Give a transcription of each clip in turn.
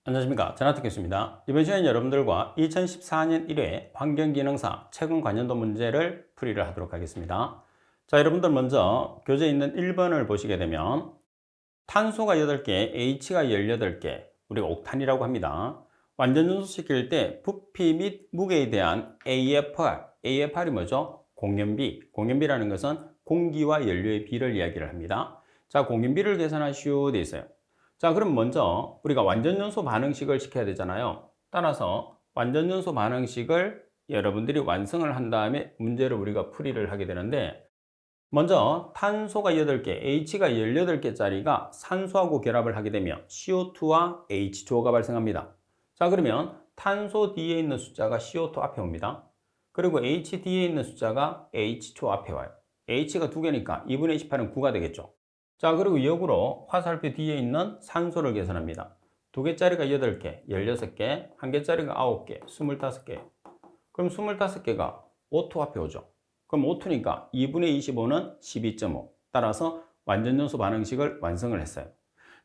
안녕하십니까. 전하특 교수입니다. 이번 시간에 여러분들과 2014년 1회 환경기능사 최근 관련도 문제를 풀이를 하도록 하겠습니다. 자, 여러분들 먼저 교재에 있는 1번을 보시게 되면 탄소가 8개, H가 18개, 우리가 옥탄이라고 합니다. 완전 연소시킬 때 부피 및 무게에 대한 AFR이 뭐죠? 공연비라는 것은 공기와 연료의 비를 이야기를 합니다. 자, 공연비를 계산하시오 돼 있어요. 자, 그럼 먼저 우리가 완전연소 반응식을 시켜야 되잖아요. 따라서 완전연소 반응식을 여러분들이 완성을 한 다음에 문제를 우리가 풀이를 하게 되는데, 먼저 탄소가 8개, H가 18개짜리가 산소하고 결합을 하게 되면 CO2와 H2O가 발생합니다. 자, 그러면 탄소 뒤에 있는 숫자가 CO2 앞에 옵니다. 그리고 H 뒤에 있는 숫자가 H2O 앞에 와요. H가 2개니까 2분의 28은 9가 되겠죠. 자, 그리고 역으로 화살표 뒤에 있는 산소를 계산합니다. 2개짜리가 8개, 16개, 1개짜리가 9개, 25개. 그럼 25개가 O2 앞에 오죠. 그럼 O2니까 2분의 25는 12.5. 따라서 완전연소 반응식을 완성을 했어요.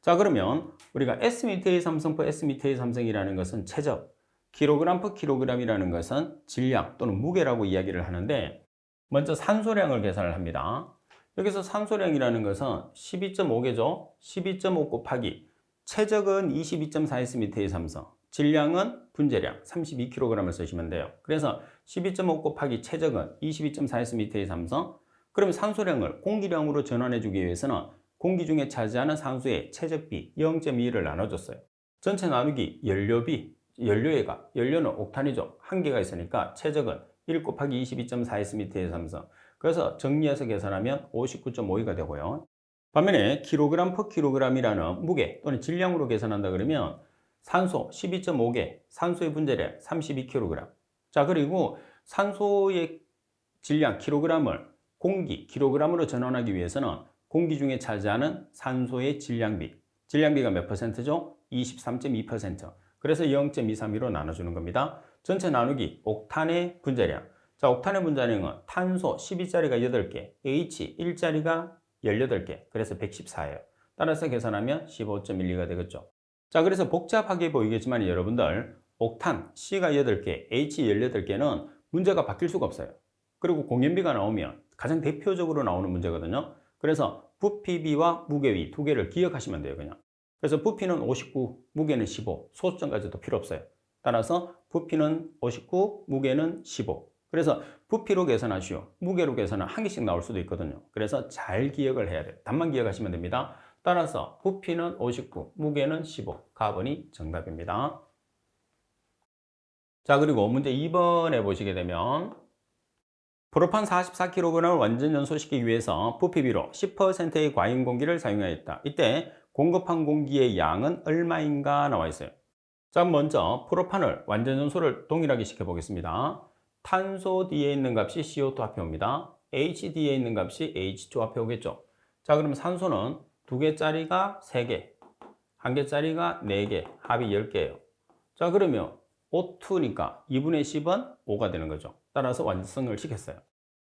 자, 그러면 우리가 S미터의 삼성포 S미터의 삼성이라는 것은 최적, 킬로그램 퍼 킬로그램이라는 것은 질량 또는 무게라고 이야기를 하는데, 먼저 산소량을 계산을 합니다. 여기서 산소량이라는 것은 12.5개죠. 12.5 곱하기 최적은 22.4S미터의 삼성, 질량은 분재량 32kg을 쓰시면 돼요. 그래서 12.5 곱하기 최적은 22.4S미터의 삼성. 그러면 산소량을 공기량으로 전환해 주기 위해서는 공기 중에 차지하는 산소의 최적비 0.2를 나눠줬어요. 전체 나누기 연료비, 연료는 옥탄이죠. 한 개가 있으니까 최적은 1 곱하기 22.4S미터의 삼성. 그래서 정리해서 계산하면 59.52가 되고요. 반면에 킬로그램 퍼 킬로그램이라는 무게 또는 질량으로 계산한다 그러면 산소 12.5개, 산소의 분재량 32kg. 자, 그리고 산소의 질량 킬로그램을 공기 킬로그램으로 전환하기 위해서는 공기 중에 차지하는 산소의 질량비가 몇 %죠? 23.2%. 그래서 0.232로 나눠주는 겁니다. 전체 나누기 옥탄의 분재량. 자, 옥탄의 분자량은 탄소 12짜리가 8개, H 1짜리가 18개, 그래서 114예요. 따라서 계산하면 15.12가 되겠죠. 자, 그래서 복잡하게 보이겠지만 여러분들, 옥탄 C가 8개, H 18개는 문제가 바뀔 수가 없어요. 그리고 공연비가 나오면 가장 대표적으로 나오는 문제거든요. 그래서 부피비와 무게비 두 개를 기억하시면 돼요, 그냥. 그래서 부피는 59, 무게는 15, 소수점까지도 필요 없어요. 따라서 부피는 59, 무게는 15. 그래서 부피로 계산하시오. 무게로 계산은 한 개씩 나올 수도 있거든요. 그래서 잘 기억을 해야 돼요. 답만 기억하시면 됩니다. 따라서 부피는 59, 무게는 15. 가번이 정답입니다. 자, 그리고 문제 2번에 보시게 되면 프로판 44kg을 완전 연소시키기 위해서 부피비로 10%의 과잉 공기를 사용하였다. 이때 공급한 공기의 양은 얼마인가 나와 있어요. 자, 먼저 프로판을 완전 연소를 동일하게 시켜보겠습니다. 탄소 뒤에 있는 값이 CO2 앞에 옵니다. H 뒤에 있는 값이 H2 앞에 오겠죠. 자, 그럼 산소는 2개짜리가 3개, 1개짜리가 4개, 합이 10개예요. 자, 그러면 O2니까 2분의 10은 5가 되는 거죠. 따라서 완성을 시켰어요.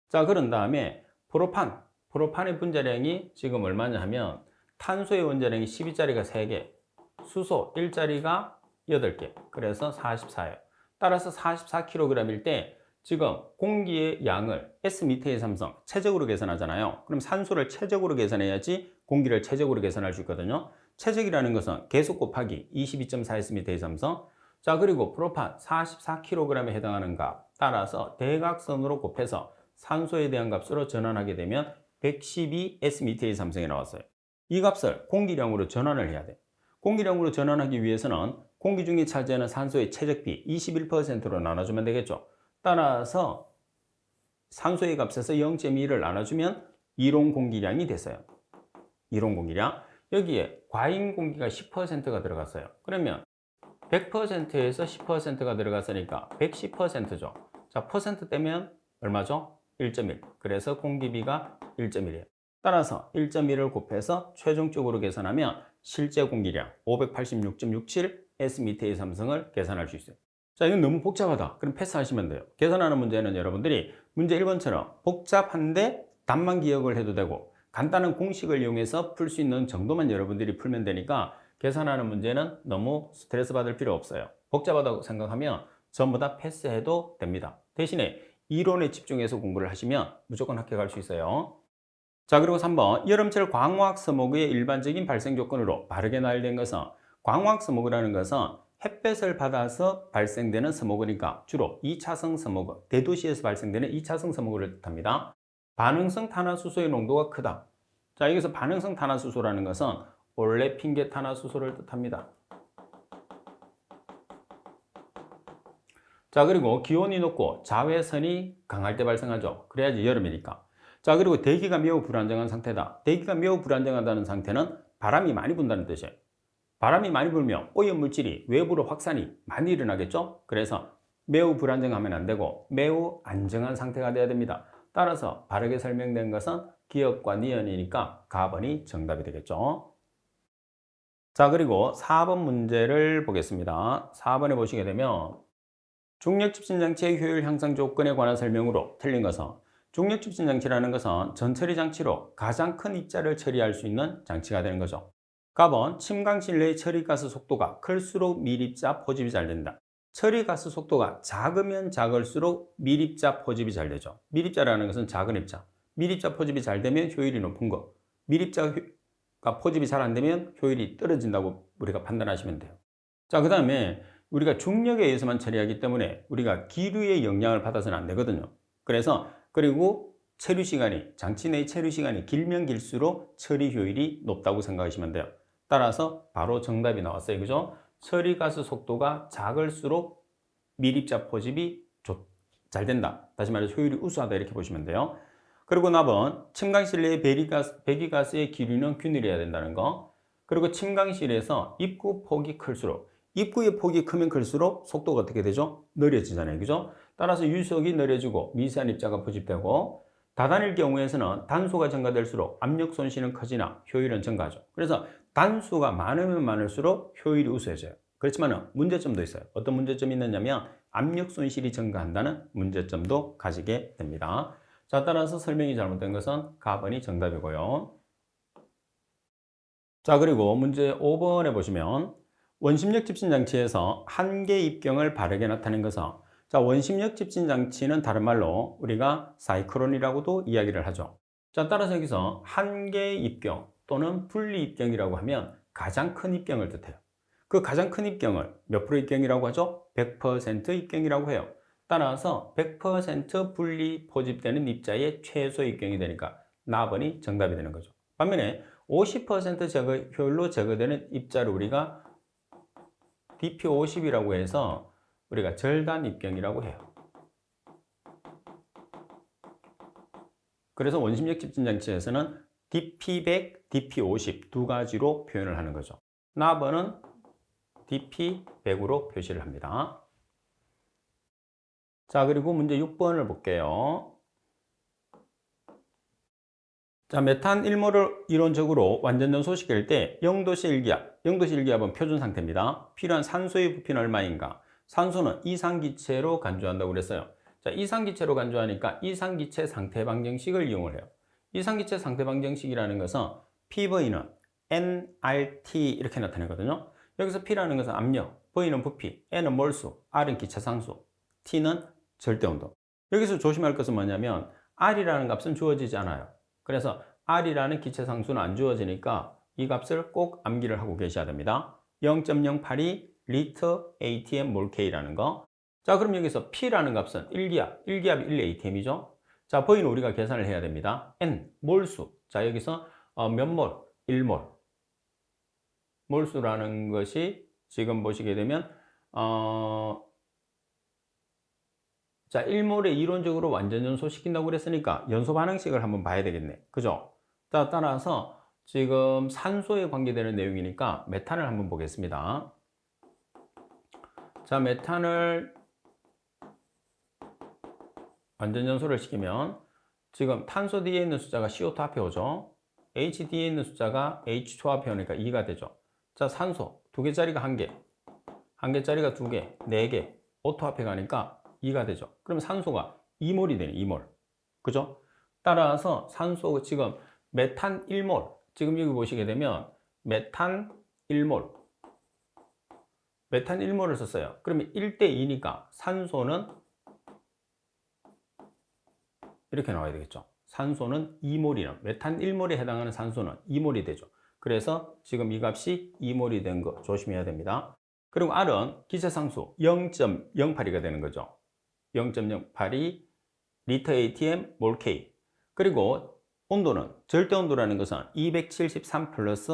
자, 그런 다음에 프로판의 분자량이 지금 얼마냐 하면 탄소의 원자량이 12짜리가 3개, 수소 1짜리가 8개, 그래서 44예요. 따라서 44kg일 때 지금 공기의 양을 S미터의 삼성 최적으로 계산하잖아요. 그럼 산소를 최적으로 계산해야지 공기를 최적으로 계산할 수 있거든요. 최적이라는 것은 계속 곱하기 22.4S미터의 삼성. 자, 그리고 프로판 44kg에 해당하는 값 따라서 대각선으로 곱해서 산소에 대한 값으로 전환하게 되면 112S미터의 삼성이 나왔어요. 이 값을 공기량으로 전환을 해야 돼. 공기량으로 전환하기 위해서는 공기 중에 차지하는 산소의 최적비 21%로 나눠주면 되겠죠. 따라서 산소의 값에서 0.2를 나눠주면 이론 공기량이 됐어요. 이론 공기량. 여기에 과잉 공기가 10%가 들어갔어요. 그러면 100%에서 10%가 들어갔으니까 110%죠. 자, 퍼센트 떼면 얼마죠? 1.1. 그래서 공기비가 1.1이에요. 따라서 1.1을 곱해서 최종적으로 계산하면 실제 공기량 586.67 S미터의 삼성을 계산할 수 있어요. 자, 이건 너무 복잡하다. 그럼 패스하시면 돼요. 계산하는 문제는 여러분들이 문제 1번처럼 복잡한데 답만 기억을 해도 되고 간단한 공식을 이용해서 풀 수 있는 정도만 여러분들이 풀면 되니까 계산하는 문제는 너무 스트레스 받을 필요 없어요. 복잡하다고 생각하면 전부 다 패스해도 됩니다. 대신에 이론에 집중해서 공부를 하시면 무조건 합격할 수 있어요. 자, 그리고 3번 여름철 광화학 서목의 일반적인 발생 조건으로 바르게 나열된 것은, 광화학 서목이라는 것은 햇볕을 받아서 발생되는 서목이니까 주로 2차성 서목, 대도시에서 발생되는 2차성 서목을 뜻합니다. 반응성 탄화수소의 농도가 크다. 자, 여기서 반응성 탄화수소라는 것은 올레핀계 탄화수소를 뜻합니다. 자, 그리고 기온이 높고 자외선이 강할 때 발생하죠. 그래야지 여름이니까. 자, 그리고 대기가 매우 불안정한 상태다. 대기가 매우 불안정하다는 상태는 바람이 많이 분다는 뜻이에요. 바람이 많이 불면 오염물질이 외부로 확산이 많이 일어나겠죠. 그래서 매우 불안정하면 안 되고 매우 안정한 상태가 돼야 됩니다. 따라서 바르게 설명된 것은 기역과 니은이니까 가번이 정답이 되겠죠. 자, 그리고 4번 문제를 보겠습니다. 4번에 보시게 되면 중력집신장치의 효율 향상 조건에 관한 설명으로 틀린 것은, 중력집신장치라는 것은 전처리 장치로 가장 큰 입자를 처리할 수 있는 장치가 되는 거죠. 갑은 침강실 내의 처리가스 속도가 클수록 밀입자 포집이 잘 된다. 처리가스 속도가 작으면 작을수록 밀입자 포집이 잘 되죠. 밀입자라는 것은 작은 입자. 밀입자 포집이 잘 되면 효율이 높은 거. 밀입자가 포집이 잘 안 되면 효율이 떨어진다고 우리가 판단하시면 돼요. 자, 그 다음에 우리가 중력에 의해서만 처리하기 때문에 우리가 기류의 영향을 받아서는 안 되거든요. 그리고 체류 시간이, 장치 내의 체류 시간이 길면 길수록 처리 효율이 높다고 생각하시면 돼요. 따라서 바로 정답이 나왔어요. 그죠? 처리가스 속도가 작을수록 밀입자 포집이 잘 된다. 다시 말해서 효율이 우수하다 이렇게 보시면 돼요. 그리고 나번 침강실 내의 배기가스의 기류는 균일해야 된다는 거. 그리고 침강실에서 입구 폭이 클수록, 입구의 폭이 크면 클수록 속도가 어떻게 되죠? 느려지잖아요. 그죠? 따라서 유속이 느려지고 미세한 입자가 포집되고, 다단일 경우에서는 단수가 증가될수록 압력 손실은 커지나 효율은 증가하죠. 그래서 단수가 많으면 많을수록 효율이 우수해져요. 그렇지만 문제점도 있어요. 어떤 문제점이 있느냐면 압력 손실이 증가한다는 문제점도 가지게 됩니다. 자, 따라서 설명이 잘못된 것은 가번이 정답이고요. 자, 그리고 문제 5번에 보시면 원심력 집신 장치에서 한계 입경을 바르게 나타낸 것은, 자, 원심력 집신 장치는 다른 말로 우리가 사이클론이라고도 이야기를 하죠. 자, 따라서 여기서 한계 입경 또는 분리 입경이라고 하면 가장 큰 입경을 뜻해요. 그 가장 큰 입경을 몇 프로 입경이라고 하죠? 100% 입경이라고 해요. 따라서 100% 분리 포집되는 입자의 최소 입경이 되니까 나번이 정답이 되는 거죠. 반면에 50% 효율로 제거되는 입자를 우리가 DP50이라고 해서 우리가 절단 입경이라고 해요. 그래서 원심력 집진 장치에서는 DP100, DP50 두 가지로 표현을 하는 거죠. 나번은 DP100으로 표시를 합니다. 자, 그리고 문제 6번을 볼게요. 자, 메탄 1몰을 이론적으로 완전 연소시킬 때 0도씨 1기압, 0도씨 1기압은 표준 상태입니다. 필요한 산소의 부피는 얼마인가? 산소는 이상기체로 간주한다고 그랬어요. 자, 이상기체로 간주하니까 이상기체 상태 방정식을 이용을 해요. 이상기체 상태 방정식이라는 것은 PV는 nRT 이렇게 나타내거든요. 여기서 P라는 것은 압력, V는 부피, N은 몰수, R은 기체상수, T는 절대온도. 여기서 조심할 것은 뭐냐면 R이라는 값은 주어지지 않아요. 그래서 R이라는 기체상수는 안 주어지니까 이 값을 꼭 암기를 하고 계셔야 됩니다. 0.082 리터 ATM 몰 K라는 거. 자, 그럼 여기서 P라는 값은 1기압 1ATM이죠. 자, V는 우리가 계산을 해야 됩니다. N, 몰수. 자, 여기서 몇 몰? 1몰. 몰수라는 것이 지금 보시게 되면 자, 1몰에 이론적으로 완전 연소시킨다고 그랬으니까 연소 반응식을 한번 봐야 되겠네. 그죠? 자, 따라서 지금 산소에 관계되는 내용이니까 메탄을 한번 보겠습니다. 자, 메탄을 완전 연소를 시키면 지금 탄소 뒤에 있는 숫자가 CO2 앞에 오죠. H 뒤에 있는 숫자가 H2 앞에 오니까 2가 되죠. 자, 산소 두 개짜리가 1개, 한 개짜리가 2개, 4개, O2 앞에 가니까 2가 되죠. 그럼 산소가 2몰이 되네, 2몰. 그죠? 따라서 산소 지금 메탄 1몰, 지금 여기 보시게 되면 메탄 1몰. 메탄 1몰을 썼어요. 그러면 1대 2니까 산소는 이렇게 나와야 되겠죠. 산소는 2몰이나 메탄 1몰에 해당하는 산소는 2몰이 되죠. 그래서 지금 이 값이 2몰이 된 거 조심해야 됩니다. 그리고 R은 기체상수 0.08이가 되는 거죠. 0.08이 리터 ATM 몰 K. 그리고 온도는 절대 온도라는 것은 273 플러스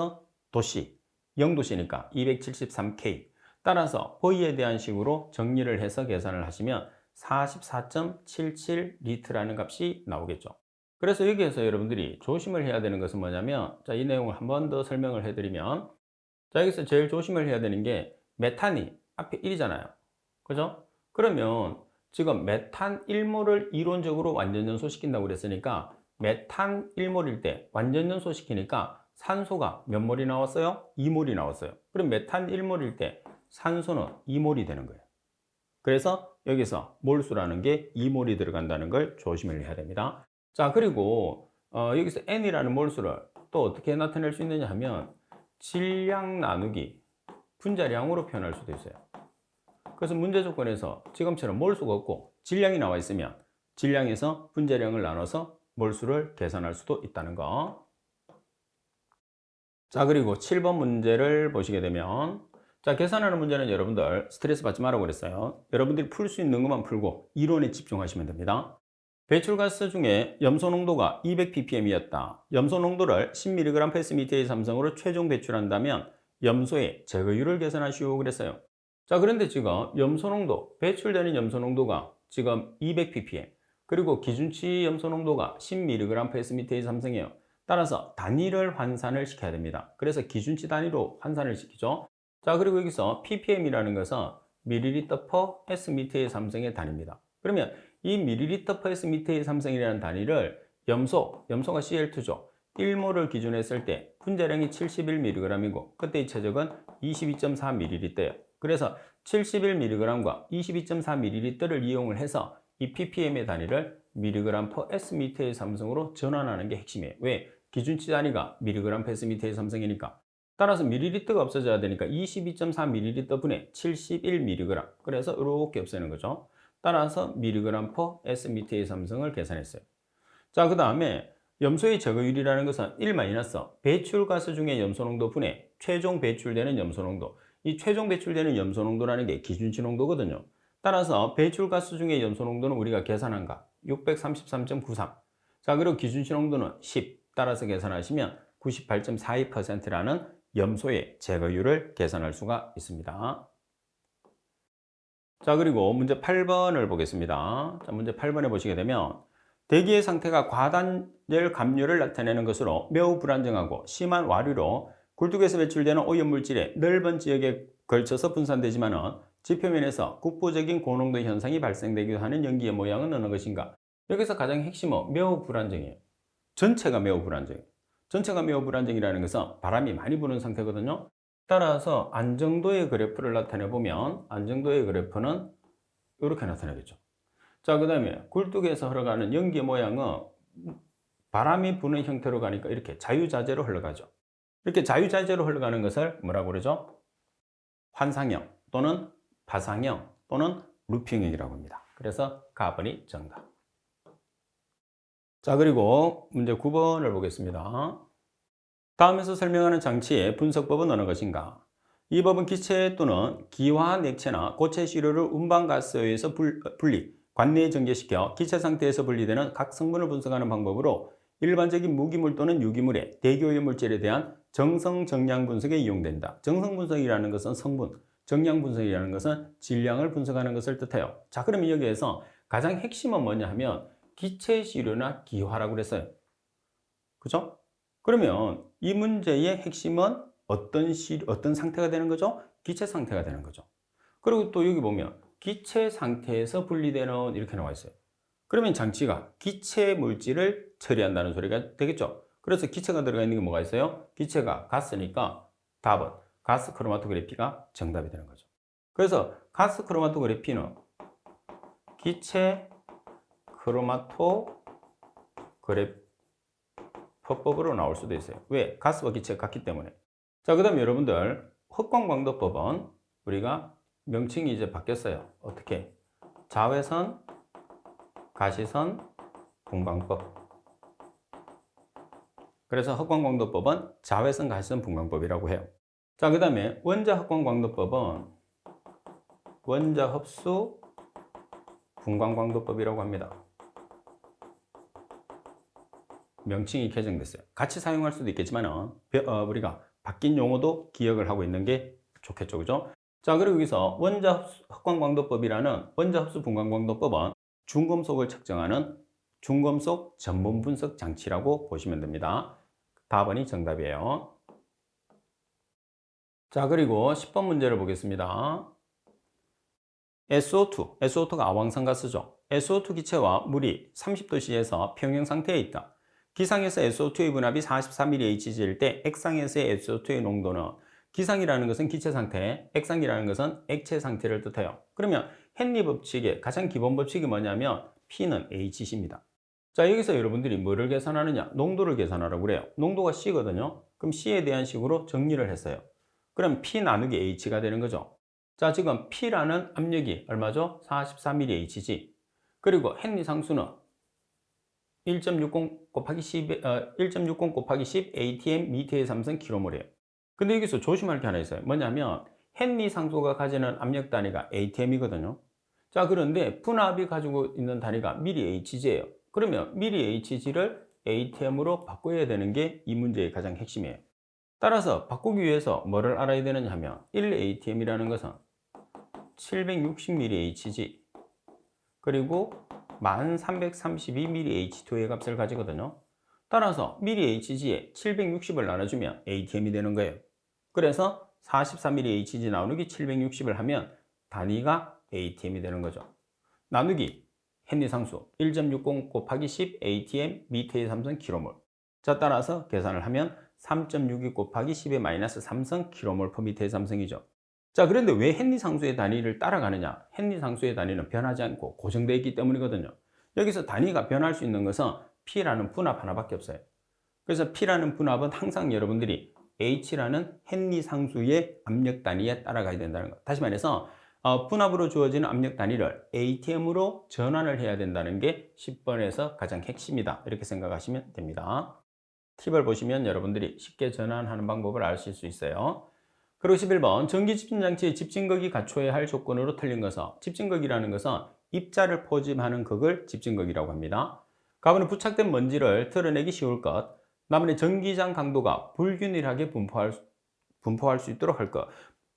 도씨 0도씨니까 273K. 따라서 V에 대한 식으로 정리를 해서 계산을 하시면 44.77 리터라는 값이 나오겠죠. 그래서 여기에서 여러분들이 조심을 해야 되는 것은 뭐냐면, 자, 이 내용을 한 번 더 설명을 해드리면, 자, 여기서 제일 조심을 해야 되는 게 메탄이 앞에 1이잖아요. 그죠? 그러면 지금 메탄 1몰을 이론적으로 완전 연소시킨다고 그랬으니까 메탄 1몰일 때 완전 연소시키니까 산소가 몇 몰이 나왔어요? 2몰이 나왔어요. 그럼 메탄 1몰일 때 산소는 2몰이 되는 거예요. 그래서 여기서 몰수라는 게 2몰이 들어간다는 걸 조심을 해야 됩니다. 자, 그리고 여기서 N이라는 몰수를 또 어떻게 나타낼 수 있느냐 하면 질량 나누기 분자량으로 표현할 수도 있어요. 그래서 문제 조건에서 지금처럼 몰수가 없고 질량이 나와 있으면 질량에서 분자량을 나눠서 몰수를 계산할 수도 있다는 거. 자, 그리고 7번 문제를 보시게 되면, 자, 계산하는 문제는 여러분들 스트레스 받지 말라고 그랬어요. 여러분들이 풀 수 있는 것만 풀고 이론에 집중하시면 됩니다. 배출가스 중에 염소 농도가 200ppm이었다. 염소 농도를 10mg/m의 삼성으로 최종 배출한다면 염소의 제거율을 계산하시오 그랬어요. 자, 그런데 지금 염소 농도, 배출되는 염소 농도가 지금 200ppm, 그리고 기준치 염소 농도가 10mg/m의 삼성이에요. 따라서 단위를 환산을 시켜야 됩니다. 그래서 기준치 단위로 환산을 시키죠. 자, 그리고 여기서 ppm이라는 것은 ml/s의 삼성의 단위입니다. 그러면 이 ml/s의 삼성이라는 단위를 염소가 Cl2죠. 1몰을 기준으로 했을 때 분자량이 71mg이고 그때의 최적은 22.4ml예요. 그래서 71mg과 22.4ml를 이용을 해서 이 ppm의 단위를 mg/s의 삼성으로 전환하는 게 핵심이에요. 왜? 기준치 단위가 mg/s의 삼성이니까. 따라서 ml가 없어져야 되니까 22.4ml 분의 71mg. 그래서 이렇게 없애는 거죠. 따라서 mg/s의 삼성을 계산했어요. 자, 그 다음에 염소의 제거율이라는 것은 1 배출가스 중에 염소 농도 분의 최종 배출되는 염소 농도. 이 최종 배출되는 염소 농도라는 게 기준치 농도거든요. 따라서 배출가스 중에 염소 농도는 우리가 계산한 값 633.93. 자, 그리고 기준치 농도는 10. 따라서 계산하시면 98.42%라는 염소의 제거율을 계산할 수가 있습니다. 자, 그리고 문제 8번을 보겠습니다. 자, 문제 8번에 보시게 되면 대기의 상태가 과단열 감류를 나타내는 것으로 매우 불안정하고 심한 와류로 굴뚝에서 배출되는 오염물질의 넓은 지역에 걸쳐서 분산되지만은 지표면에서 국부적인 고농도 현상이 발생되기도 하는 연기의 모양은 어느 것인가? 여기서 가장 핵심은 매우 불안정이에요. 전체가 매우 불안정해요. 전체가 매우 불안정이라는 것은 바람이 많이 부는 상태거든요. 따라서 안정도의 그래프를 나타내 보면 안정도의 그래프는 이렇게 나타나겠죠. 자, 그 다음에 굴뚝에서 흘러가는 연기의 모양은 바람이 부는 형태로 가니까 이렇게 자유자재로 흘러가죠. 이렇게 자유자재로 흘러가는 것을 뭐라고 그러죠? 환상형 또는 파상형 또는 루핑형이라고 합니다. 그래서 가번이 정답. 자, 그리고 문제 9번을 보겠습니다. 다음에서 설명하는 장치의 분석법은 어느 것인가? 이 법은 기체 또는 기화한 액체나 고체 시료를 운반가스에 의해서 분리, 관내에 전개시켜 기체 상태에서 분리되는 각 성분을 분석하는 방법으로 일반적인 무기물 또는 유기물의 대기오염 물질에 대한 정성 정량 분석에 이용된다. 정성 분석이라는 것은 성분, 정량 분석이라는 것은 질량을 분석하는 것을 뜻해요. 자, 그러면 여기에서 가장 핵심은 뭐냐 하면 기체 시료나 기화라고 그랬어요. 그죠? 그러면 이 문제의 핵심은 어떤 상태가 되는 거죠? 기체 상태가 되는 거죠. 그리고 또 여기 보면 기체 상태에서 분리되는 이렇게 나와 있어요. 그러면 장치가 기체 물질을 처리한다는 소리가 되겠죠. 그래서 기체가 들어가 있는 게 뭐가 있어요? 기체가 가스니까 답은 가스 크로마토그래피가 정답이 되는 거죠. 그래서 가스 크로마토그래피는 기체 크로마토그래피법으로 나올 수도 있어요. 왜? 가스와 기체가 같기 때문에. 자, 그 다음에 여러분들 흑광광도법은 우리가 명칭이 이제 바뀌었어요. 어떻게? 자외선, 가시선, 분광법. 그래서 흑광광도법은 자외선, 가시선, 분광법이라고 해요. 자, 그 다음에 원자 흑광광도법은 원자 흡수, 분광광도법이라고 합니다. 명칭이 개정됐어요. 같이 사용할 수도 있겠지만 우리가 바뀐 용어도 기억을 하고 있는 게 좋겠죠, 그죠? 자, 그리고 여기서 원자 흑광광도법이라는 원자 흡수 분광광도법은 중금속을 측정하는 중금속 전분 분석 장치라고 보시면 됩니다. 답은이 정답이에요. 자, 그리고 10번 문제를 보겠습니다. SO2가 아황산가스죠. SO2 기체와 물이 30도씨에서 평형 상태에 있다. 기상에서 SO2의 분압이 44mHg일 때 액상에서의 SO2의 농도는, 기상이라는 것은 기체 상태, 액상이라는 것은 액체 상태를 뜻해요. 그러면 헨리 법칙의 가장 기본 법칙이 뭐냐면 P는 hc입니다. 자, 여기서 여러분들이 뭐를 계산하느냐? 농도를 계산하라고 그래요. 농도가 C거든요. 그럼 C에 대한 식으로 정리를 했어요. 그럼 P 나누기 H가 되는 거죠. 자, 지금 P라는 압력이 얼마죠? 44mHg. 그리고 헨리 상수는 1.60 곱하기 10 atm 미터의 3성 킬로몰이에요. 근데 여기서 조심할 게 하나 있어요. 뭐냐면 헨리 상수가 가지는 압력 단위가 atm이거든요. 자, 그런데 분압이 가지고 있는 단위가 mHg예요. 그러면 mHg를 atm으로 바꿔야 되는 게 이 문제의 가장 핵심이에요. 따라서 바꾸기 위해서 뭐를 알아야 되느냐 하면 1atm이라는 것은 760mHg 그리고 1332mH2의 값을 가지거든요. 따라서 mHg에 760을 나눠주면 atm이 되는 거예요. 그래서 44mHg 나누기 760을 하면 단위가 atm이 되는 거죠. 나누기 헨리 상수 1.60 곱하기 10 atm 미터의 3성 킬로몰. 자, 따라서 계산을 하면 3.62 곱하기 10의 마이너스 3성 킬로몰 퍼 미터의 3성이죠. 자, 그런데 왜 헨리 상수의 단위를 따라가느냐? 헨리 상수의 단위는 변하지 않고 고정되어 있기 때문이거든요. 여기서 단위가 변할 수 있는 것은 P라는 분압 하나밖에 없어요. 그래서 P라는 분압은 항상 여러분들이 H라는 헨리 상수의 압력 단위에 따라가야 된다는 것. 다시 말해서 분압으로 주어지는 압력 단위를 atm으로 전환을 해야 된다는 게 10번에서 가장 핵심이다. 이렇게 생각하시면 됩니다. 팁을 보시면 여러분들이 쉽게 전환하는 방법을 아실 수 있어요. 그리고 11번 전기 집진장치의 집진극이 갖춰야 할 조건으로 틀린 것은, 집진극이라는 것은 입자를 포집하는 극을 집진극이라고 합니다. 가번에 부착된 먼지를 털어내기 쉬울 것, 나머지 전기장 강도가 불균일하게 분포할 수 있도록 할 것.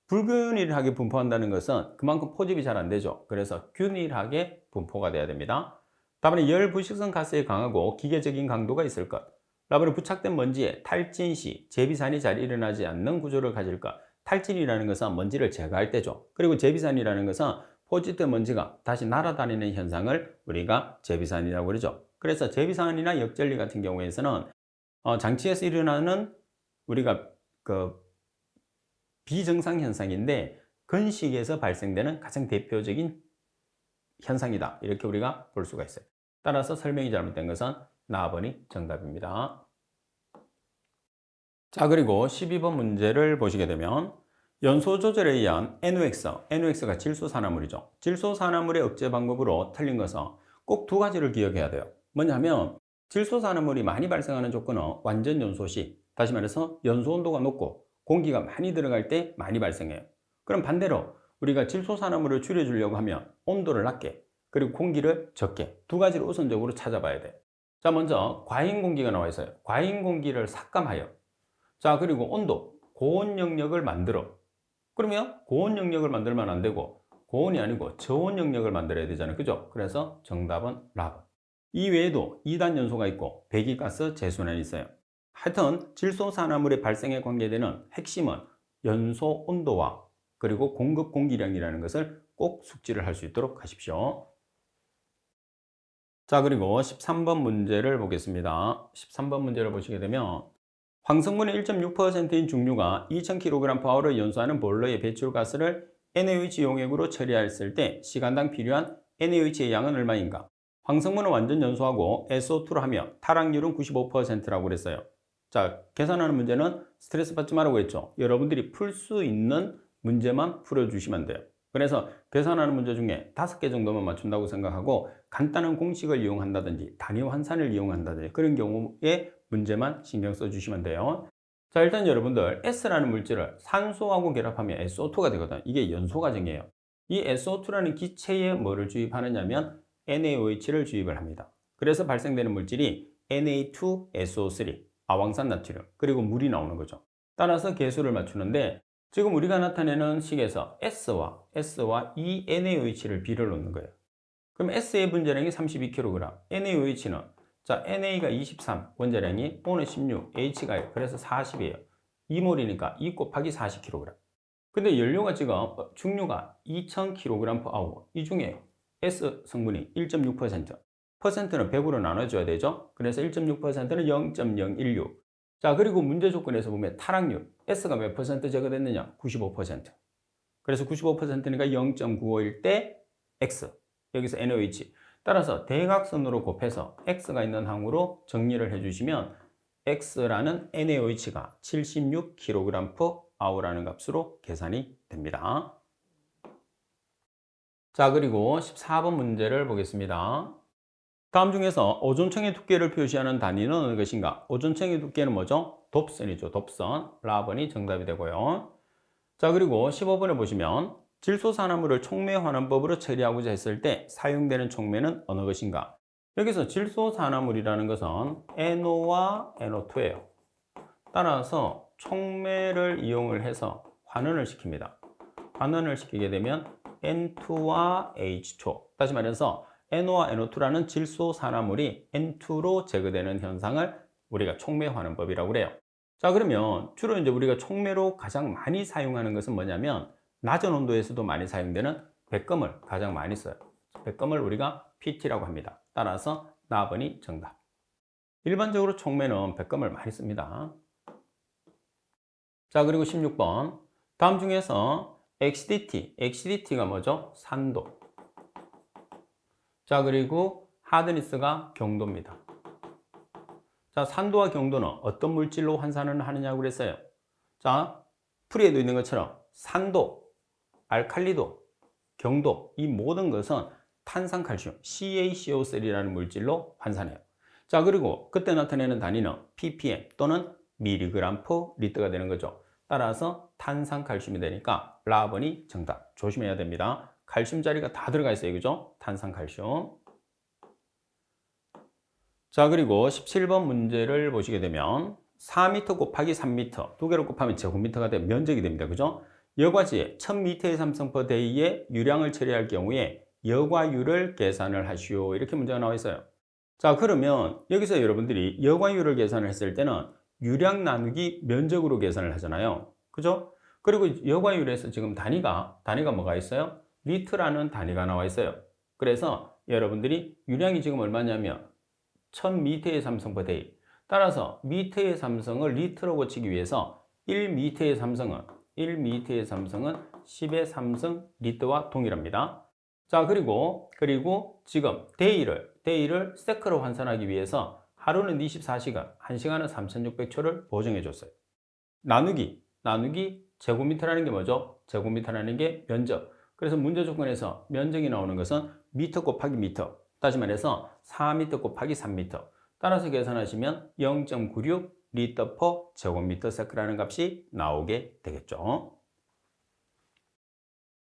불균일하게 분포한다는 것은 그만큼 포집이 잘 안 되죠. 그래서 균일하게 분포가 돼야 됩니다. 다음에 열 부식성 가스에 강하고 기계적인 강도가 있을 것. 다음에 부착된 먼지에 탈진 시 재비산이 잘 일어나지 않는 구조를 가질 것. 탈진이라는 것은 먼지를 제거할 때죠. 그리고 재비산이라는 것은 포집된 먼지가 다시 날아다니는 현상을 우리가 재비산이라고 그러죠. 그래서 재비산이나 역전리 같은 경우에서는 장치에서 일어나는 우리가 비정상 현상인데 건식에서 발생되는 가장 대표적인 현상이다. 이렇게 우리가 볼 수가 있어요. 따라서 설명이 잘못된 것은 나번이 정답입니다. 자, 그리고 12번 문제를 보시게 되면 연소 조절에 의한 NOx가 질소산화물이죠. 질소산화물의 억제 방법으로 틀린 것은 꼭 두 가지를 기억해야 돼요. 뭐냐면 질소산화물이 많이 발생하는 조건은 완전 연소 시, 다시 말해서 연소 온도가 높고 공기가 많이 들어갈 때 많이 발생해요. 그럼 반대로 우리가 질소산화물을 줄여주려고 하면 온도를 낮게 그리고 공기를 적게 두 가지를 우선적으로 찾아봐야 돼요. 자, 먼저 과잉 공기가 나와 있어요. 과잉 공기를 삭감하여, 자, 그리고 온도, 고온 영역을 만들어. 그러면 고온 영역을 만들면 안 되고 고온이 아니고 저온 영역을 만들어야 되잖아요. 그죠? 그래서 정답은 라번. 이 외에도 2단 연소가 있고 배기가스 재순환이 있어요. 하여튼 질소산화물의 발생에 관계되는 핵심은 연소 온도와 그리고 공급 공기량이라는 것을 꼭 숙지를 할 수 있도록 하십시오. 자, 그리고 13번 문제를 보겠습니다. 13번 문제를 보시게 되면 황성분의 1.6%인 중류가 2000kg/h를 연소하는 보일러의 배출가스를 NaOH 용액으로 처리했을 때 시간당 필요한 NaOH의 양은 얼마인가? 황성분은 완전 연소하고 SO2로 하면 탈락률은 95%라고 그랬어요. 자, 계산하는 문제는 스트레스 받지 말라고 했죠. 여러분들이 풀 수 있는 문제만 풀어주시면 돼요. 그래서 계산하는 문제 중에 5개 정도만 맞춘다고 생각하고 간단한 공식을 이용한다든지 단위 환산을 이용한다든지 그런 경우에 문제만 신경 써주시면 돼요. 자, 일단 여러분들 S라는 물질을 산소하고 결합하면 SO2가 되거든. 이게 연소 과정이에요. 이 SO2라는 기체에 뭐를 주입하느냐면 NaOH를 주입을 합니다. 그래서 발생되는 물질이 Na2SO3, 아황산 나트륨, 그리고 물이 나오는 거죠. 따라서 계수를 맞추는데 지금 우리가 나타내는 식에서 S와 이 NaOH를 비를 놓는 거예요. 그럼 S의 분자량이 32kg, NaOH는 자, NA가 23, 원자량이 O는 16, H가 1, 그래서 40이에요. 2몰이니까 2 곱하기 40kg. 근데 연료가 지금 중류가 2000kg/h. 이 중에 S 성분이 1.6%, 퍼센트는 100으로 나눠줘야 되죠. 그래서 1.6%는 0.016. 자, 그리고 문제 조건에서 보면 탈락률 S가 몇 퍼센트 제거됐느냐? 95%. 그래서 95%니까 0.951 대 X. 여기서 NaOH. 따라서 대각선으로 곱해서 X가 있는 항으로 정리를 해주시면 X라는 NaOH가 76kg/h라는 값으로 계산이 됩니다. 자, 그리고 14번 문제를 보겠습니다. 다음 중에서 오존층의 두께를 표시하는 단위는 어느 것인가? 오존층의 두께는 뭐죠? dob선이죠. dob선. 라번이 정답이 되고요. 자, 그리고 15번에 보시면 질소산화물을 촉매 환원법으로 처리하고자 했을 때 사용되는 촉매는 어느 것인가? 여기서 질소산화물이라는 것은 NO와 NO2예요. 따라서 촉매를 이용을 해서 환원을 시킵니다. 환원을 시키게 되면 N2와 H2. 다시 말해서 NO와 NO2라는 질소산화물이 N2로 제거되는 현상을 우리가 촉매 환원법이라고 그래요. 자, 그러면 주로 이제 우리가 촉매로 가장 많이 사용하는 것은 뭐냐면 낮은 온도에서도 많이 사용되는 백금을 가장 많이 써요. 백금을 우리가 PT라고 합니다. 따라서 4번이 정답. 일반적으로 촉매는 백금을 많이 씁니다. 자, 그리고 16번. 다음 중에서 XDT가 뭐죠? 산도. 자, 그리고 하드니스가 경도입니다. 자, 산도와 경도는 어떤 물질로 환산을 하느냐고 그랬어요. 자, 풀이에도 있는 것처럼 산도, 알칼리도, 경도, 이 모든 것은 탄산칼슘, CaCO3라는 물질로 환산해요. 자, 그리고 그때 나타내는 단위는 ppm 또는 mg/L가 되는 거죠. 따라서 탄산칼슘이 되니까 라번이 정답. 조심해야 됩니다. 칼슘 자리가 다 들어가 있어요. 그죠? 탄산칼슘. 자, 그리고 17번 문제를 보시게 되면 4m 곱하기 3m, 두 개를 곱하면 제곱미터가 되면 면적이 됩니다. 그죠? 여과지에 1000m의 삼성퍼데이의 유량을 처리할 경우에 여과율을 계산을 하시오. 이렇게 문제가 나와 있어요. 자, 그러면 여기서 여러분들이 여과율을 계산을 했을 때는 유량 나누기 면적으로 계산을 하잖아요. 그죠? 그리고 여과율에서 지금 단위가 뭐가 있어요? 리트라는 단위가 나와 있어요. 그래서 여러분들이 유량이 지금 얼마냐면 1000m의 삼성퍼데이. 따라서 미터의 삼성을 리터로 고치기 위해서 1m의 삼성은 10의 삼성 리터와 동일합니다. 자, 그리고 지금 데이를 세크로 환산하기 위해서 하루는 24시간, 1시간은 3600초를 보정해 줬어요. 나누기 제곱미터라는 게 뭐죠? 제곱미터라는 게 면적. 그래서 문제 조건에서 면적이 나오는 것은 미터 곱하기 미터. 다시 말해서 4m 곱하기 3m. 따라서 계산하시면 0.96 리터 퍼 제곱미터 세크라는 값이 나오게 되겠죠.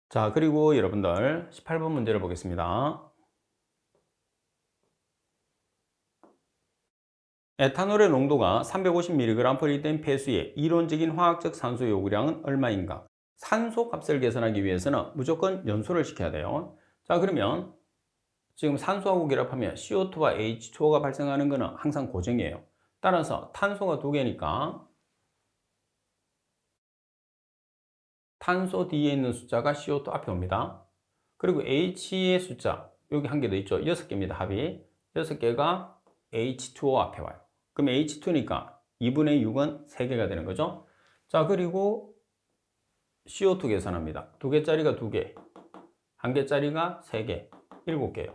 자, 그리고 여러분들 18번 문제를 보겠습니다. 에탄올의 농도가 350mg/L이 된 폐수의 이론적인 화학적 산소 요구량은 얼마인가? 산소 값을 계산하기 위해서는 무조건 연소를 시켜야 돼요. 자, 그러면 지금 산소하고 결합하면 CO2와 H2O가 발생하는 것은 항상 고정이에요. 따라서 탄소가 2개니까 탄소 뒤에 있는 숫자가 CO2 앞에 옵니다. 그리고 H의 숫자, 여기 한 개 더 있죠. 6개입니다. 합이. 6개가 H2O 앞에 와요. 그럼 H2니까 2분의 6은 3개가 되는 거죠. 자, 그리고 CO2 계산합니다. 2개짜리가 2개, 1개짜리가 3개, 7개예요.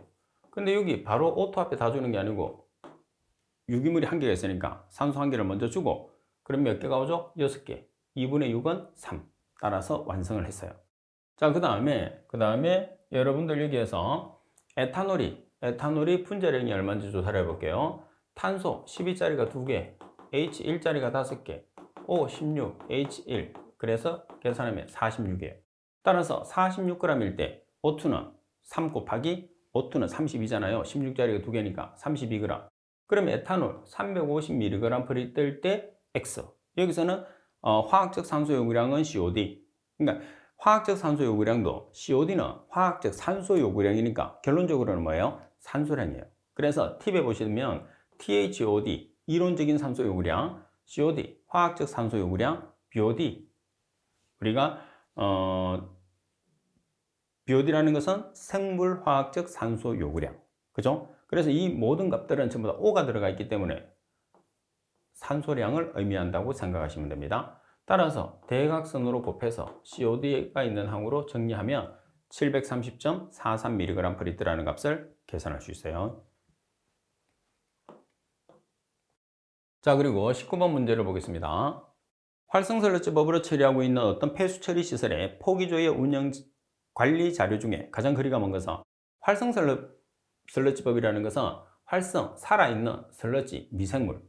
근데 여기 바로 오토 앞에 다 주는 게 아니고 유기물이 한 개가 있으니까 산소 한 개를 먼저 주고 그럼 몇 개가 오죠? 6개. 2분의 6은 3. 따라서 완성을 했어요. 자, 그 다음에 여러분들 여기에서 에탄올이 분자량이 얼마인지 조사를 해볼게요. 탄소 12짜리가 2개, H1짜리가 5개, O 16, H1. 그래서 계산하면 46이에요. 따라서 46g일 때 O2는 3 곱하기 O2는 32잖아요. 16짜리가 2개니까 32g. 그럼 에탄올 350mg/L일 때 X. 여기서는 화학적 산소 요구량은 COD. 그러니까 화학적 산소 요구량도 COD는 화학적 산소 요구량이니까 결론적으로는 뭐예요? 산소량이에요. 그래서 팁에 보시면 THOD 이론적인 산소 요구량, COD 화학적 산소 요구량, BOD 우리가 BOD라는 것은 생물 화학적 산소 요구량. 그죠? 그래서 이 모든 값들은 전부 다 O가 들어가 있기 때문에 산소량을 의미한다고 생각하시면 됩니다. 따라서 대각선으로 곱해서 COD가 있는 항으로 정리하면 730.43mg/L라는 값을 계산할 수 있어요. 자, 그리고 19번 문제를 보겠습니다. 활성설러지법으로 처리하고 있는 어떤 폐수 처리 시설의 포기조의 운영 관리 자료 중에 가장 거리가 먼 것은 활성설러지법이라는 것은 살아있는 설러지, 미생물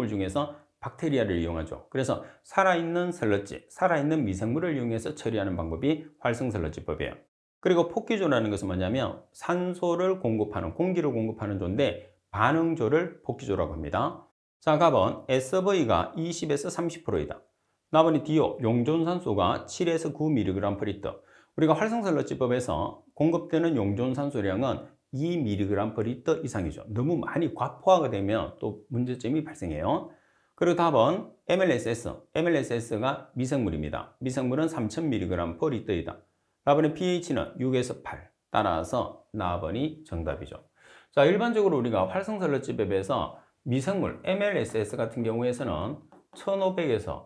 중에서 박테리아를 이용하죠. 그래서 살아있는 설러지, 살아있는 미생물을 이용해서 처리하는 방법이 활성설러지법이에요. 그리고 폭기조라는 것은 뭐냐면 산소를 공급하는, 공기를 공급하는 조인데 반응조를 폭기조라고 합니다. 자, 답은 SV가 20에서 30%이다. 나머지 DO, 용존산소가 7에서 9mg/L. 우리가 활성설러지법에서 공급되는 용존산소량은 2mg/L 이상이죠. 너무 많이 과포화가 되면 또 문제점이 발생해요. 그리고 답은 MLSS가 미생물입니다. 미생물은 3000mg/L이다. 답은 pH는 6에서 8. 따라서 나번이 정답이죠. 자, 일반적으로 우리가 활성설러지법에서 미생물 MLSS 같은 경우에서는 1500에서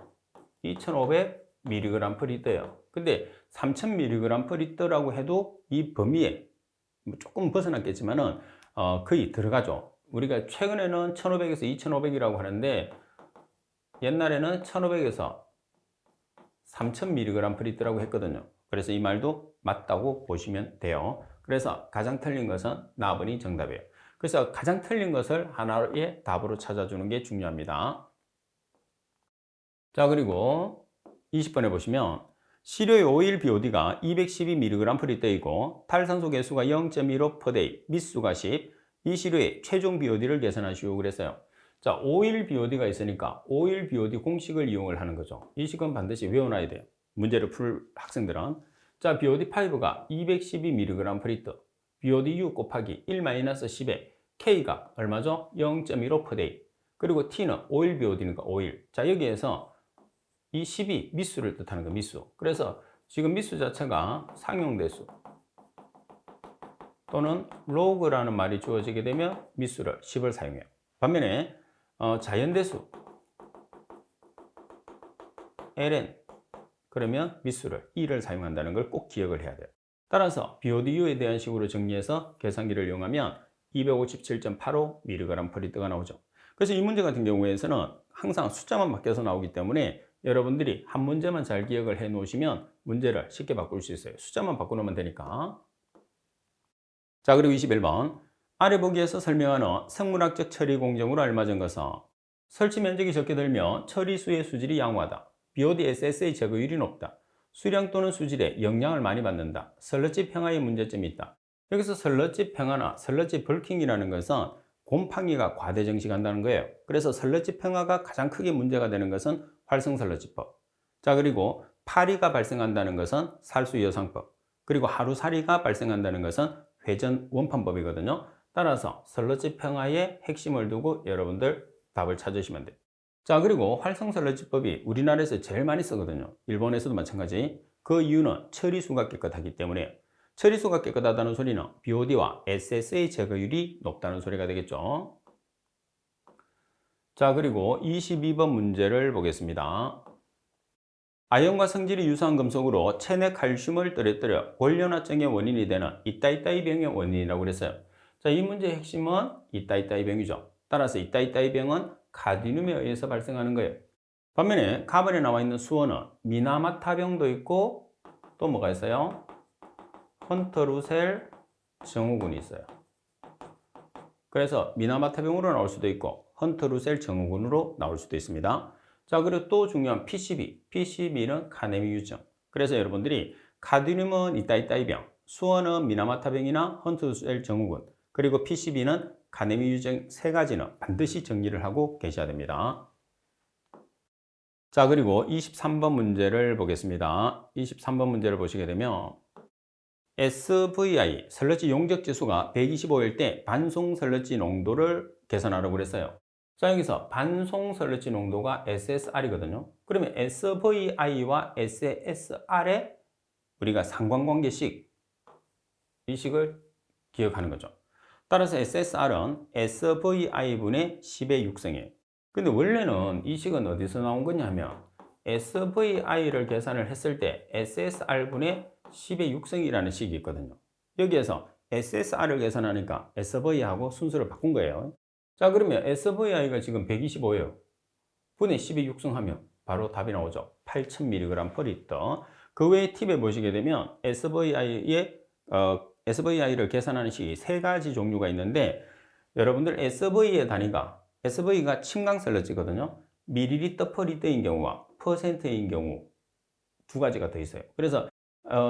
2500mg/L예요. 근데 3000mg/L라고 해도 이 범위에 조금 벗어났겠지만은 거의 들어가죠. 우리가 최근에는 1500에서 2500이라고 하는데 옛날에는 1500에서 3000mg/L라고 했거든요. 그래서 이 말도 맞다고 보시면 돼요. 그래서 가장 틀린 것은 나번이 정답이에요. 그래서 가장 틀린 것을 하나의 답으로 찾아주는 게 중요합니다. 자, 그리고 20번에 보시면 시료의 오일 BOD가 212mg/L이고 탈산소 개수가 0.15/day, 미수가 10. 이 시료의 최종 BOD를 계산하시오 그랬어요. 자, 오일 BOD가 있으니까 오일 BOD 공식을 이용을 하는 거죠. 이 식은 반드시 외워놔야 돼요. 문제를 풀 학생들은. 자, BOD5가 212mg/L, BOD6 곱하기 1-10에 K가 얼마죠? 0.15/day. 그리고 T는 오일 BOD니까 오일. 자, 여기에서 이 10이 미수를 뜻하는 거, 미수. 그래서 지금 미수 자체가 상용대수 또는 로그라는 말이 주어지게 되면 미수를 10을 사용해요. 반면에 자연대수 ln 그러면 미수를 2를 사용한다는 걸 꼭 기억을 해야 돼요. 따라서 BODU에 대한 식으로 정리해서 계산기를 이용하면 257.85mg/L가 나오죠. 그래서 이 문제 같은 경우에는 항상 숫자만 바뀌어서 나오기 때문에 여러분들이 한 문제만 잘 기억을 해 놓으시면 문제를 쉽게 바꿀 수 있어요. 숫자만 바꾸면 되니까. 자, 그리고 21번. 아래 보기에서 설명하는 생물학적 처리 공정으로 알맞은 것은 설치 면적이 적게 들면 처리수의 수질이 양호하다. BOD SS의 제거율이 높다. 수량 또는 수질에 영향을 많이 받는다. 설러지 평화의 문제점이 있다. 여기서 설러지 평화나 설러지 벌킹이라는 것은 곰팡이가 과대 정식한다는 거예요. 그래서 설러지 평화가 가장 크게 문제가 되는 것은 활성설러지법. 자, 그리고 파리가 발생한다는 것은 살수여상법. 그리고 하루살이가 발생한다는 것은 회전 원판법이거든요. 따라서 설러지 평화의 핵심을 두고 여러분들 답을 찾으시면 돼요. 자, 그리고 활성설러지법이 우리나라에서 제일 많이 쓰거든요. 일본에서도 마찬가지. 그 이유는 처리수가 깨끗하기 때문에. 처리수가 깨끗하다는 소리는 BOD와 SS의 제거율이 높다는 소리가 되겠죠. 자, 그리고 22번 문제를 보겠습니다. 아연과 성질이 유사한 금속으로 체내 칼슘을 떨어뜨려 골련화증의 원인이 되는 이따이따이 병의 원인이라고 그랬어요. 자, 이 문제의 핵심은 이따이따이 병이죠. 따라서 이따이따이 병은 카드뮴에 의해서 발생하는 거예요. 반면에 가번에 나와 있는 수원은 미나마타병도 있고 또 뭐가 있어요? 헌터루셀 증후군이 있어요. 그래서 미나마타병으로 나올 수도 있고 헌터루셀 증후군으로 나올 수도 있습니다. 자, 그리고 또 중요한 PCB. PCB는 카네미 유증. 그래서 여러분들이 카드뮴은 이따이따이 병, 수원은 미나마타병이나 헌터루셀 증후군, 그리고 PCB는 카네미 유증 세 가지는 반드시 정리를 하고 계셔야 됩니다. 자, 그리고 23번 문제를 보겠습니다. 23번 문제를 보시게 되면 SVI, 설러지 용적 지수가 125일 때 반송 설러지 농도를 계산하라고 그랬어요. 자, 여기서 반송 설러지 농도가 SSR이거든요. 그러면 SVI와 SSR의 우리가 상관관계식, 이 식을 기억하는 거죠. 따라서 SSR은 SVI분의 10의 6승이에요. 근데 원래는 이 식은 어디서 나온 거냐면 SVI를 계산을 했을 때 SSR분의 10의 6승이라는 식이 있거든요. 여기에서 SSR을 계산하니까 SVI하고 순서를 바꾼 거예요. 자, 그러면 SVI가 지금 125예요. 분의 10의 6승 하면 바로 답이 나오죠. 8000mg/L. 그 외에 팁에 보시게 되면 SVI를 계산하는 식이 세 가지 종류가 있는데 여러분들 SV의 단위가 SV가 침강설러지거든요. ml/L인 경우와 퍼센트인 경우 두 가지가 더 있어요. 그래서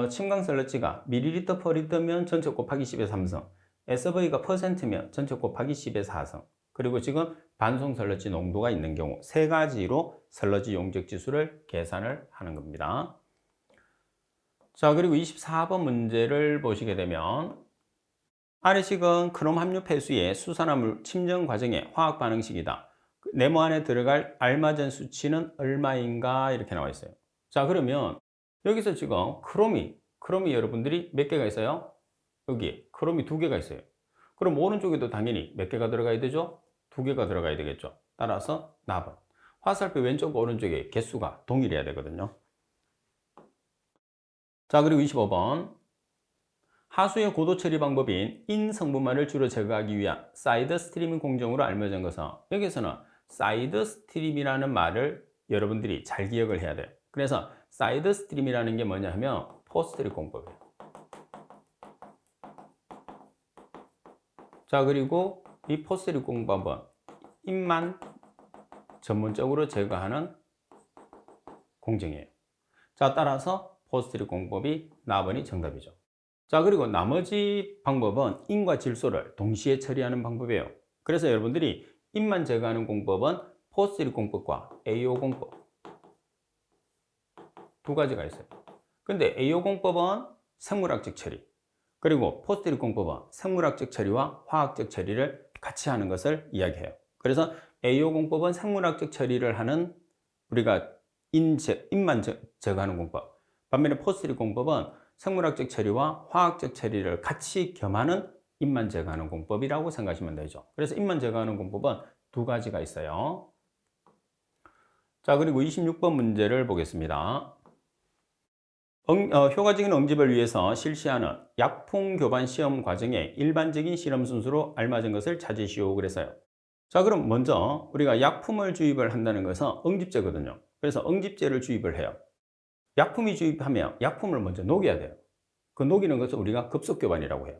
침강설러지가 ml/L면 전체 곱하기 10의 3승, SV가 퍼센트면 전체 곱하기 10의 4승, 그리고 지금 반송설러지 농도가 있는 경우 세 가지로 설러지 용적지수를 계산을 하는 겁니다. 자, 그리고 24번 문제를 보시게 되면 아래식은 크롬 함유 폐수의 수산화물 침전 과정의 화학 반응식이다. 네모 안에 들어갈 알마전 수치는 얼마인가 이렇게 나와 있어요. 자, 그러면 여기서 지금 크롬이 여러분들이 몇 개가 있어요? 여기 크롬이 두 개가 있어요. 그럼 오른쪽에도 당연히 몇 개가 들어가야 되죠? 두 개가 들어가야 되겠죠. 따라서 나번. 화살표 왼쪽 오른쪽에 개수가 동일해야 되거든요. 자, 그리고 25번. 하수의 고도 처리 방법인 인 성분만을 주로 제거하기 위한 사이드 스트림 공정으로 알려진 것은, 여기서는 사이드 스트림이라는 말을 여러분들이 잘 기억을 해야 돼요. 그래서 사이드 스트림이라는 게 뭐냐 하면 포스트립 공법이에요. 자, 그리고 이 포스트립 공법은 인만 전문적으로 제거하는 공정이에요. 자, 따라서 포스트립 공법이 나번이 정답이죠. 자, 그리고 나머지 방법은 인과 질소를 동시에 처리하는 방법이에요. 그래서 여러분들이 인만 제거하는 공법은 포스트립 공법과 AO 공법 두 가지가 있어요. 근데 AO 공법은 생물학적 처리, 그리고 포스트립 공법은 생물학적 처리와 화학적 처리를 같이 하는 것을 이야기해요. 그래서 AO 공법은 생물학적 처리를 하는 우리가 인만 제거하는 공법, 반면에 포스트립 공법은 생물학적 처리와 화학적 처리를 같이 겸하는 인만 제거하는 공법이라고 생각하시면 되죠. 그래서 인만 제거하는 공법은 두 가지가 있어요. 자, 그리고 26번 문제를 보겠습니다. 효과적인 응집을 위해서 실시하는 약품 교반 시험 과정의 일반적인 실험 순수로 알맞은 것을 찾으시오 그랬어요. 자, 그럼 먼저 우리가 약품을 주입을 한다는 것은 응집제거든요. 그래서 응집제를 주입을 해요. 약품이 주입하면 약품을 먼저 녹여야 돼요. 그 녹이는 것을 우리가 급속교반이라고 해요.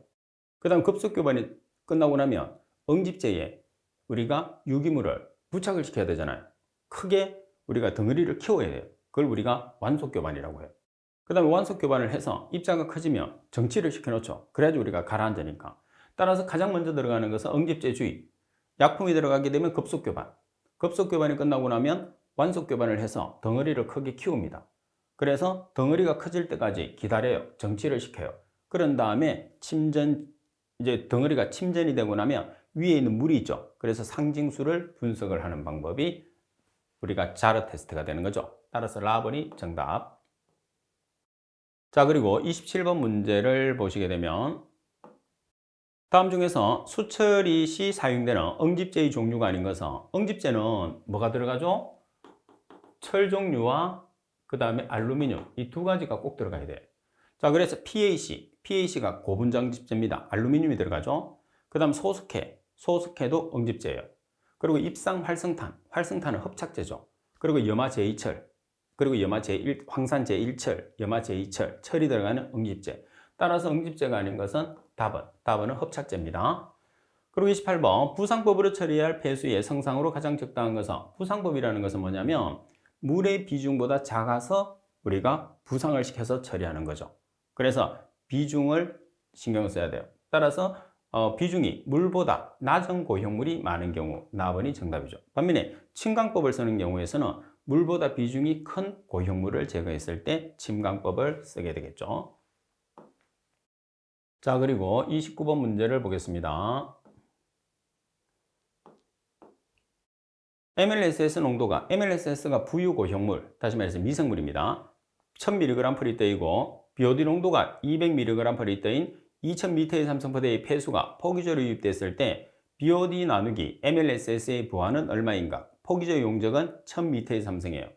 그 다음 급속교반이 끝나고 나면 응집제에 우리가 유기물을 부착을 시켜야 되잖아요. 크게 우리가 덩어리를 키워야 돼요. 그걸 우리가 완속교반이라고 해요. 그 다음에 완속교반을 해서 입자가 커지면 정치를 시켜놓죠. 그래야지 우리가 가라앉으니까. 따라서 가장 먼저 들어가는 것은 응집제 주입. 약품이 들어가게 되면 급속교반. 급속교반이 끝나고 나면 완속교반을 해서 덩어리를 크게 키웁니다. 그래서 덩어리가 커질 때까지 기다려요. 정치를 시켜요. 그런 다음에 이제 덩어리가 침전이 되고 나면 위에 있는 물이 있죠. 그래서 상징수를 분석을 하는 방법이 우리가 자르 테스트가 되는 거죠. 따라서 라번이 정답. 자, 그리고 27번 문제를 보시게 되면 다음 중에서 수처리 시 사용되는 응집제의 종류가 아닌 것은, 응집제는 뭐가 들어가죠? 철 종류와 그 다음에 알루미늄, 이 두 가지가 꼭 들어가야 돼요. 자, 그래서 PAC가 고분자 응집제입니다. 알루미늄이 들어가죠. 그 다음 소스케도 응집제예요. 그리고 입상 활성탄, 활성탄은 합착제죠. 그리고 염화 제2철, 그리고 염화 제1, 황산 제1철, 염화 제2철, 철이 들어가는 응집제. 따라서 응집제가 아닌 것은 답은 합착제입니다. 그리고 28번 부상법으로 처리할 폐수의 성상으로 가장 적당한 것은, 부상법이라는 것은 뭐냐면 물의 비중보다 작아서 우리가 부상을 시켜서 처리하는 거죠. 그래서 비중을 신경 써야 돼요. 따라서 비중이 물보다 낮은 고형물이 많은 경우 나번이 정답이죠. 반면에 침강법을 쓰는 경우에서는 물보다 비중이 큰 고형물을 제거했을 때 침강법을 쓰게 되겠죠. 자, 그리고 29번 문제를 보겠습니다. MLSS 농도가, MLSS가 부유고형물, 다시 말해서 미생물입니다. 1000mg/L이고 BOD 농도가 200mg/L인 2000m의 삼성포대의 폐수가 포기저로 유입됐을 때 BOD 나누기 MLSS의 부하는 얼마인가? 포기저 용적은 1000m의 삼성이에요.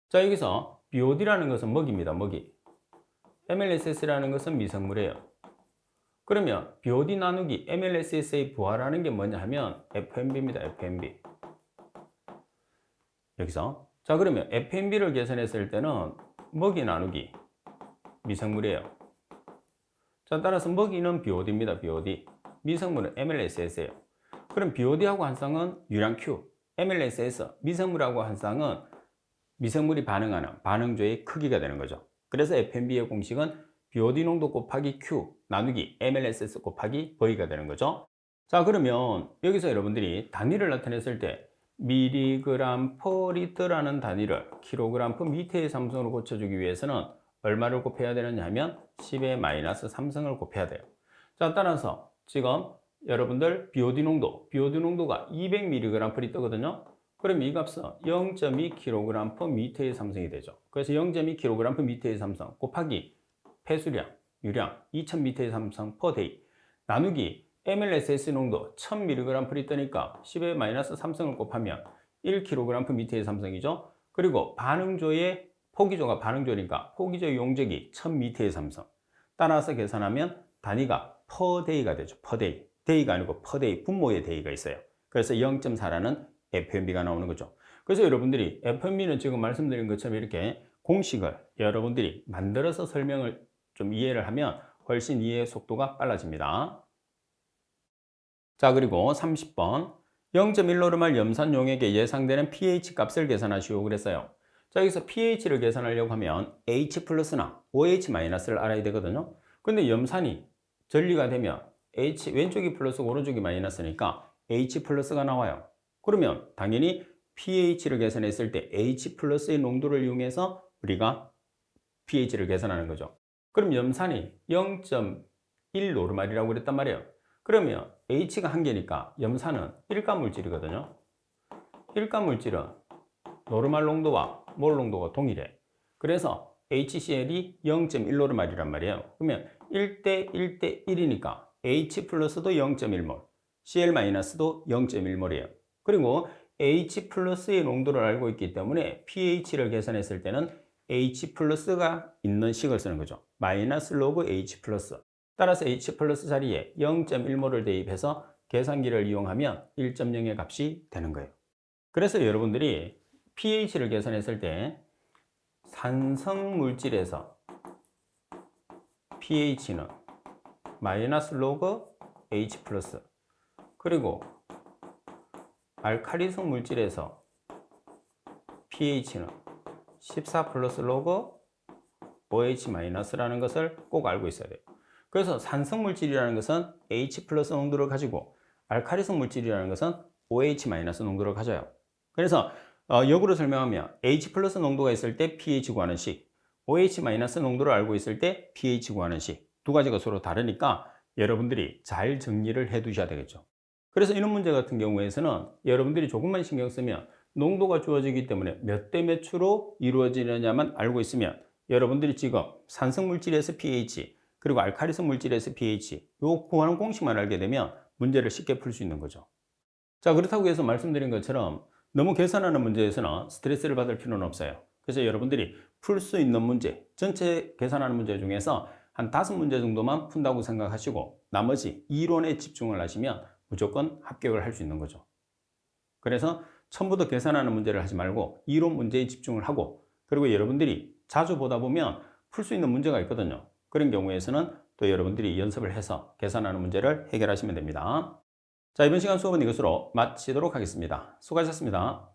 자, 여기서 BOD라는 것은 먹입니다. 먹이. MLSS라는 것은 미생물이에요. 그러면 BOD 나누기 MLSS의 부하라는 게 뭐냐 하면 FMB입니다. FMB. 여기서 자, 그러면 FMB를 계산했을 때는 먹이 나누기 미생물이에요. 자, 따라서 먹이는 BOD입니다. BOD. 미생물은 MLSS예요. 그럼 BOD하고 한 쌍은 유량 Q, MLSS, 미생물하고 한 쌍은 미생물이 반응하는 반응조의 크기가 되는 거죠. 그래서 FMB의 공식은 BOD 농도 곱하기 Q 나누기 MLSS 곱하기 V가 되는 거죠. 자, 그러면 여기서 여러분들이 단위를 나타냈을 때 미리그램 퍼 리터라는 단위를 킬로그램 퍼 미터의 삼성으로 고쳐주기 위해서는 얼마를 곱해야 되느냐 하면 10의 마이너스 3승을 곱해야 돼요. 자, 따라서 지금 여러분들 BOD 농도가 200mg per L거든요. 그럼 이 값은 0.2kg per 미터의 삼성이 되죠. 그래서 0.2kg per 미터의 삼성 곱하기 폐수량, 유량 2000m의 삼성 per day 나누기 MLSS 농도 1000mg per L니까 10의 마이너스 3승을 곱하면 1kg per 미터의 삼성이죠. 그리고 반응조의 포기조가 반응조니까 포기조 용적이 1000m의 삼성. 따라서 계산하면 단위가 per day가 되죠. per day. day가 아니고 per day, 분모의 day가 있어요. 그래서 0.4라는 FMB가 나오는 거죠. 그래서 여러분들이 FMB는 지금 말씀드린 것처럼 이렇게 공식을 여러분들이 만들어서 설명을 좀 이해를 하면 훨씬 이해의 속도가 빨라집니다. 자, 그리고 30번 0.1노르말 염산 용액의 예상되는 pH 값을 계산하시오 그랬어요. 자, 여기서 pH를 계산하려고 하면 H 플러스나 OH 마이너스를 알아야 되거든요. 근데 염산이 전리가 되면 H 왼쪽이 플러스고 오른쪽이 마이너스니까 H 플러스가 나와요. 그러면 당연히 pH를 계산했을 때 H 플러스의 농도를 이용해서 우리가 pH를 계산하는 거죠. 그럼 염산이 0.1노르말이라고 그랬단 말이에요. 그러면 H가 한 개니까 염산은 일가물질이거든요. 일가물질은 노르말 농도와 몰 농도가 동일해. 그래서 HCl이 0.1노르말이란 말이에요. 그러면 1대 1대 1이니까 H 플러스도 0.1몰, Cl 마이너스도 0.1몰이에요. 그리고 H 플러스의 농도를 알고 있기 때문에 pH를 계산했을 때는 H 플러스가 있는 식을 쓰는 거죠. 마이너스 로그 H 플러스. 따라서 H 플러스 자리에 0.1몰을 대입해서 계산기를 이용하면 1.0의 값이 되는 거예요. 그래서 여러분들이 pH를 계산했을 때 산성 물질에서 pH는 마이너스 로그 H 플러스, 그리고 알칼리성 물질에서 pH는 14 플러스 로그 OH 마이너스라는 것을 꼭 알고 있어야 돼요. 그래서 산성 물질이라는 것은 H 플러스 농도를 가지고 알칼리성 물질이라는 것은 OH 마이너스 농도를 가져요. 그래서 역으로 설명하면 H 플러스 농도가 있을 때 pH 구하는 식, OH 마이너스 농도를 알고 있을 때 pH 구하는 식, 두 가지가 서로 다르니까 여러분들이 잘 정리를 해 두셔야 되겠죠. 그래서 이런 문제 같은 경우에서는 여러분들이 조금만 신경 쓰면 농도가 주어지기 때문에 몇 대 몇으로 이루어지느냐만 알고 있으면 여러분들이 지금 산성 물질에서 pH 그리고 알칼리성 물질에서 pH 요 구하는 공식만 알게 되면 문제를 쉽게 풀 수 있는 거죠. 자, 그렇다고 해서 말씀드린 것처럼 너무 계산하는 문제에서는 스트레스를 받을 필요는 없어요. 그래서 여러분들이 풀 수 있는 문제, 전체 계산하는 문제 중에서 한 5문제 정도만 푼다고 생각하시고 나머지 이론에 집중을 하시면 무조건 합격을 할 수 있는 거죠. 그래서 처음부터 계산하는 문제를 하지 말고 이론 문제에 집중을 하고, 그리고 여러분들이 자주 보다 보면 풀 수 있는 문제가 있거든요. 그런 경우에서는 또 여러분들이 연습을 해서 계산하는 문제를 해결하시면 됩니다. 자, 이번 시간 수업은 이것으로 마치도록 하겠습니다. 수고하셨습니다.